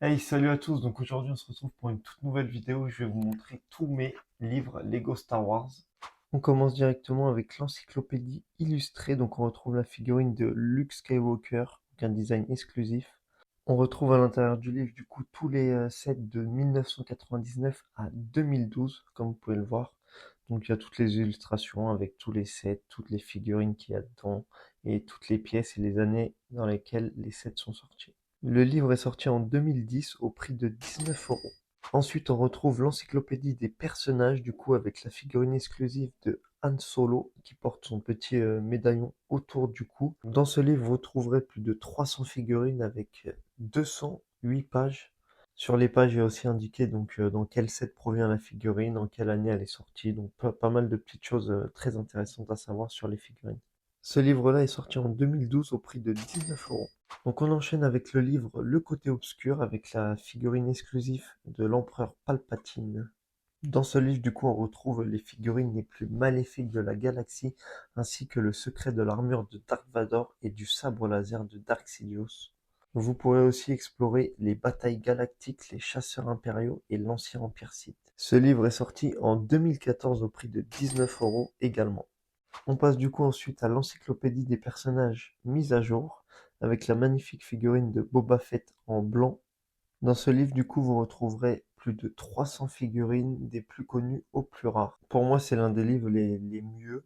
Hey, salut à tous. Donc aujourd'hui, on se retrouve pour une toute nouvelle vidéo. Je vais vous montrer tous mes livres Lego Star Wars. On commence directement avec l'encyclopédie illustrée. Donc on retrouve la figurine de Luke Skywalker, donc un design exclusif. On retrouve à l'intérieur du livre du coup tous les sets de 1999 à 2012, comme vous pouvez le voir. Donc il y a toutes les illustrations avec tous les sets, toutes les figurines qu'il y a dedans et toutes les pièces et les années dans lesquelles les sets sont sortis. Le livre est sorti en 2010 au prix de 19 €. Ensuite, on retrouve l'encyclopédie des personnages, du coup, avec la figurine exclusive de Han Solo, qui porte son petit médaillon autour du cou. Dans ce livre, vous trouverez plus de 300 figurines avec 208 pages. Sur les pages, il y a aussi indiqué donc dans quel set provient la figurine, en quelle année elle est sortie, donc pas mal de petites choses très intéressantes à savoir sur les figurines. Ce livre-là est sorti en 2012 au prix de 19 €. Donc on enchaîne avec le livre Le côté obscur avec la figurine exclusive de l'empereur Palpatine. Dans ce livre, du coup, on retrouve les figurines les plus maléfiques de la galaxie, ainsi que le secret de l'armure de Dark Vador et du sabre laser de Dark Sidious. Vous pourrez aussi explorer les batailles galactiques, les chasseurs impériaux et l'ancien empire Sith. Ce livre est sorti en 2014 au prix de 19 € également. On passe du coup ensuite à l'encyclopédie des personnages mise à jour, avec la magnifique figurine de Boba Fett en blanc. Dans ce livre, du coup, vous retrouverez plus de 300 figurines, des plus connues aux plus rares. Pour moi, c'est l'un des livres les mieux.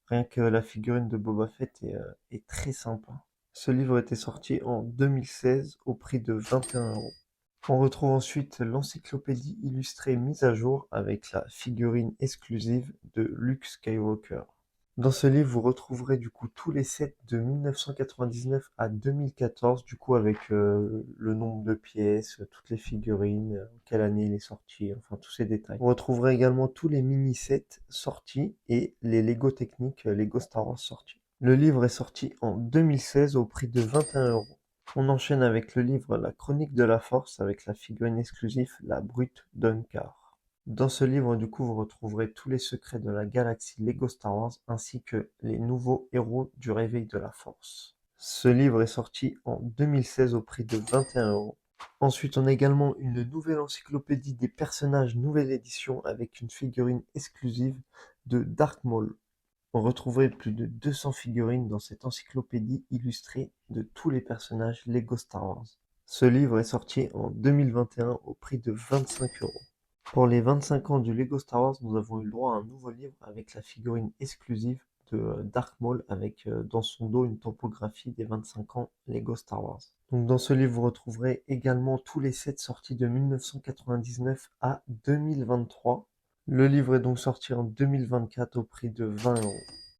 Rien que la figurine de Boba Fett est très sympa. Ce livre était sorti en 2016 au prix de 21 €. On retrouve ensuite l'encyclopédie illustrée mise à jour avec la figurine exclusive de Luke Skywalker. Dans ce livre, vous retrouverez du coup tous les sets de 1999 à 2014, du coup avec le nombre de pièces, toutes les figurines, quelle année il est sorti, enfin tous ces détails. Vous retrouverez également tous les mini-sets sortis et les Lego techniques, Lego Star Wars sortis. Le livre est sorti en 2016 au prix de 21 €. On enchaîne avec le livre La Chronique de la Force avec la figurine exclusive La Brute d'Unkar. Dans ce livre, du coup, vous retrouverez tous les secrets de la galaxie Lego Star Wars ainsi que les nouveaux héros du réveil de la Force. Ce livre est sorti en 2016 au prix de 21 €. Ensuite, on a également une nouvelle encyclopédie des personnages nouvelle édition avec une figurine exclusive de Dark Maul. On retrouverait plus de 200 figurines dans cette encyclopédie illustrée de tous les personnages Lego Star Wars. Ce livre est sorti en 2021 au prix de 25 €. Pour les 25 ans du Lego Star Wars, nous avons eu le droit à un nouveau livre avec la figurine exclusive de Dark Maul avec dans son dos une topographie des 25 ans Lego Star Wars. Donc dans ce livre, vous retrouverez également tous les sets sortis de 1999 à 2023. Le livre est donc sorti en 2024 au prix de 20 €.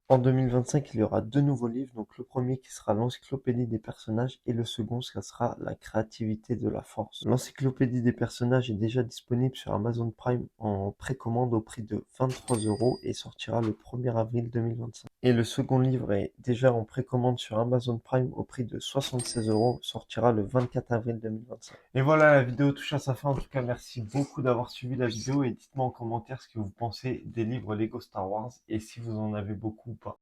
En 2025, il y aura deux nouveaux livres, donc le premier qui sera l'encyclopédie des personnages et le second ce sera la créativité de la force. L'encyclopédie des personnages est déjà disponible sur Amazon Prime en précommande au prix de 23 € et sortira le 1er avril 2025. Et le second livre est déjà en précommande sur Amazon Prime au prix de 76 €, sortira le 24 avril 2025. Et voilà, la vidéo touche à sa fin. En tout cas, merci beaucoup d'avoir suivi la vidéo et dites-moi en commentaire ce que vous pensez des livres Lego Star Wars et si vous en avez beaucoup ou pas.